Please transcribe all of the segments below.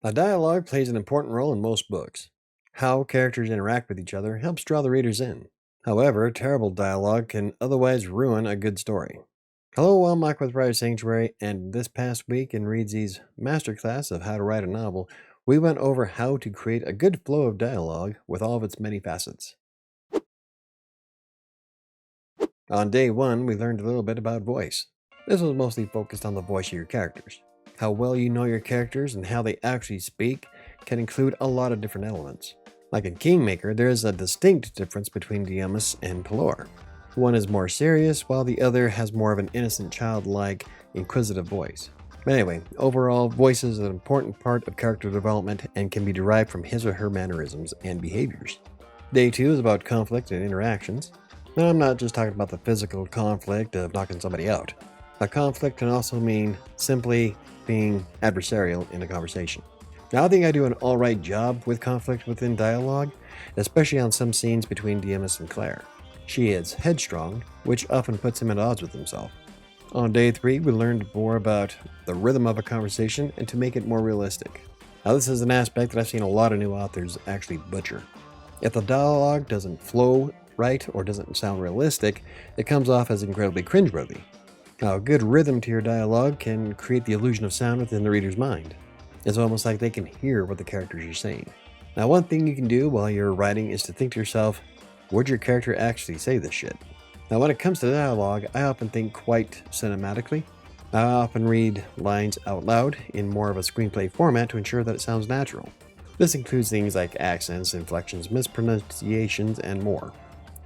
A dialogue plays an important role in most books. How characters interact with each other helps draw the readers in. However, terrible dialogue can otherwise ruin a good story. Hello, I'm Mike with WriterSanctuary, and this past week in Reedsy's Master Class of How to Write a Novel, we went over how to create a good flow of dialogue with all of its many facets. On day one, we learned a little bit about voice. This was mostly focused on the voice of your characters. How well you know your characters and how they actually speak can include a lot of different elements. Like in Kingmaker, there is a distinct difference between Diamus and Pelor. One is more serious, while the other has more of an innocent, childlike, inquisitive voice. But anyway, overall, voice is an important part of character development and can be derived from his or her mannerisms and behaviors. Day 2 is about conflict and interactions. Now, I'm not just talking about the physical conflict of knocking somebody out. A conflict can also mean simply being adversarial in a conversation. Now, I think I do an alright job with conflict within dialogue, especially on some scenes between Diamus and Claire. She is headstrong, which often puts him at odds with himself. On day 3, we learned more about the rhythm of a conversation and to make it more realistic. Now, this is an aspect that I've seen a lot of new authors actually butcher. If the dialogue doesn't flow right or doesn't sound realistic, it comes off as incredibly cringeworthy. Now, a good rhythm to your dialogue can create the illusion of sound within the reader's mind. It's almost like they can hear what the characters are saying. Now, one thing you can do while you're writing is to think to yourself, would your character actually say this shit? Now, when it comes to dialogue, I often think quite cinematically. I often read lines out loud in more of a screenplay format to ensure that it sounds natural. This includes things like accents, inflections, mispronunciations, and more.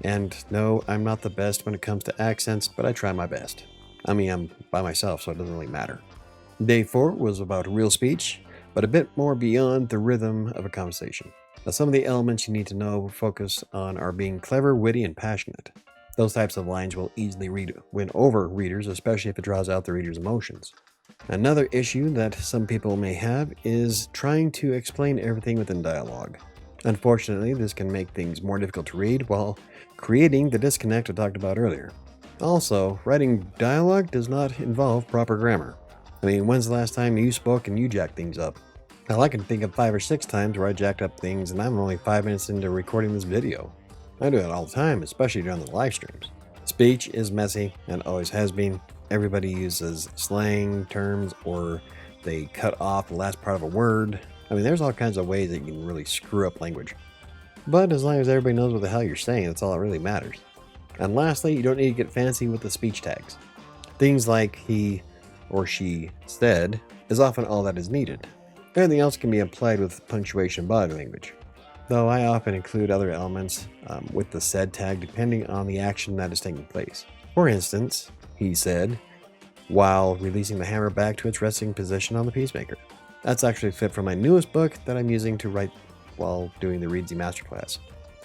And no, I'm not the best when it comes to accents, but I try my best. I mean, I'm by myself, so it doesn't really matter. Day 4 was about real speech, but a bit more beyond the rhythm of a conversation. Now, some of the elements you need to know focus on are being clever, witty, and passionate. Those types of lines will easily win over readers, especially if it draws out the reader's emotions. Another issue that some people may have is trying to explain everything within dialogue. Unfortunately, this can make things more difficult to read while creating the disconnect I talked about earlier. Also, writing dialogue does not involve proper grammar. I mean, when's the last time you spoke and you jacked things up? Hell, I can think of 5 or 6 times where I jacked up things and I'm only 5 minutes into recording this video. I do it all the time, especially during the live streams. Speech is messy and always has been. Everybody uses slang terms or they cut off the last part of a word. I mean, there's all kinds of ways that you can really screw up language. But as long as everybody knows what the hell you're saying, that's all that really matters. And lastly, you don't need to get fancy with the speech tags. Things like he or she said is often all that is needed. Everything else can be applied with punctuation body language. Though I often include other elements with the said tag depending on the action that is taking place. For instance, he said, while releasing the hammer back to its resting position on the peacemaker. That's actually fit from my newest book that I'm using to write while doing the Reedsy Master Class.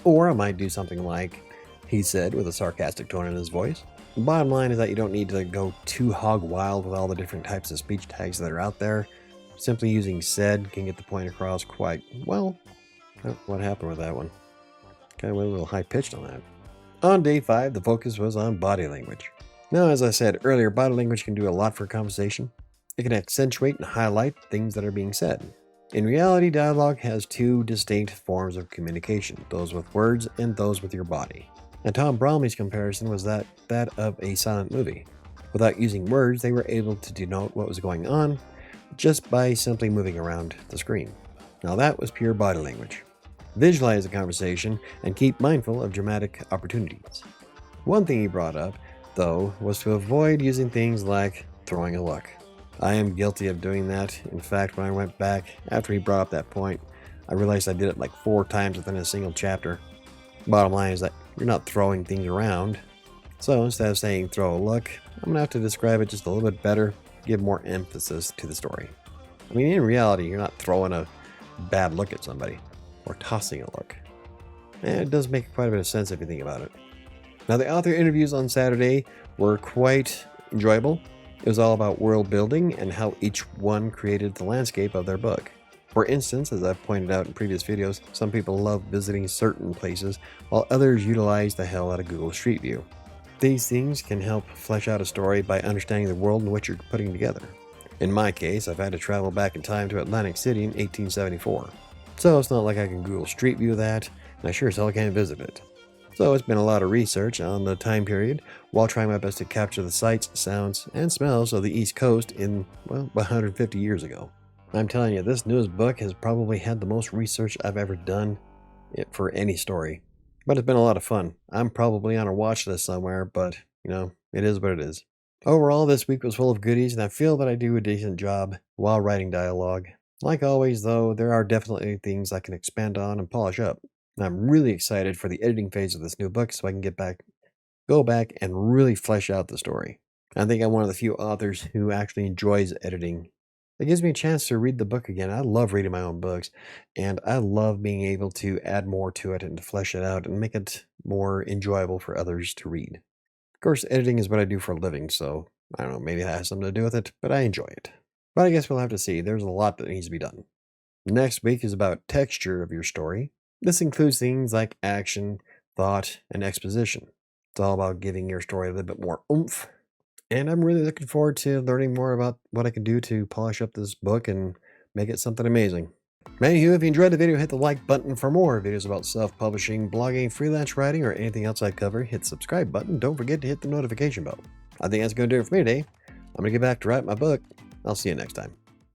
Or I might do something like, he said with a sarcastic tone in his voice. The bottom line is that you don't need to go too hog wild with all the different types of speech tags that are out there. Simply using said can get the point across quite well. What happened with that one? Kind of went a little high pitched on that. On day 5, the focus was on body language. Now, as I said earlier, body language can do a lot for a conversation. It can accentuate and highlight things that are being said. In reality, dialogue has 2 distinct forms of communication, those with words and those with your body. And Tom Bromley's comparison was that of a silent movie. Without using words, they were able to denote what was going on just by simply moving around the screen. Now that was pure body language. Visualize the conversation and keep mindful of dramatic opportunities. One thing he brought up, though, was to avoid using things like throwing a look. I am guilty of doing that. In fact, when I went back after he brought up that point, I realized I did it like 4 times within a single chapter. Bottom line is that you're not throwing things around. So instead of saying throw a look, I'm going to have to describe it just a little bit better, give more emphasis to the story. I mean, in reality, you're not throwing a bad look at somebody or tossing a look. And it does make quite a bit of sense if you think about it. Now, the author interviews on Saturday were quite enjoyable. It was all about world building and how each one created the landscape of their book. For instance, as I've pointed out in previous videos, some people love visiting certain places, while others utilize the hell out of Google Street View. These things can help flesh out a story by understanding the world in which you're putting together. In my case, I've had to travel back in time to Atlantic City in 1874. So it's not like I can Google Street View that, and I sure as hell can't visit it. So it's been a lot of research on the time period while trying my best to capture the sights, sounds, and smells of the East Coast in, well, 150 years ago. I'm telling you, this newest book has probably had the most research I've ever done for any story. But it's been a lot of fun. I'm probably on a watch list somewhere, but, it is what it is. Overall, this week was full of goodies, and I feel that I do a decent job while writing dialogue. Like always, though, there are definitely things I can expand on and polish up. I'm really excited for the editing phase of this new book so I can go back and really flesh out the story. I think I'm one of the few authors who actually enjoys editing. It gives me a chance to read the book again. I love reading my own books, and I love being able to add more to it and to flesh it out and make it more enjoyable for others to read. Of course, editing is what I do for a living, so I don't know, maybe that has something to do with it, but I enjoy it. But I guess we'll have to see. There's a lot that needs to be done. Next week is about texture of your story. This includes things like action, thought, and exposition. It's all about giving your story a little bit more oomph. And I'm really looking forward to learning more about what I can do to polish up this book and make it something amazing. Anywho, if you enjoyed the video, hit the like button. For more videos about self-publishing, blogging, freelance writing, or anything else I cover, hit the subscribe button. Don't forget to hit the notification bell. I think that's going to do it for me today. I'm going to get back to write my book. I'll see you next time.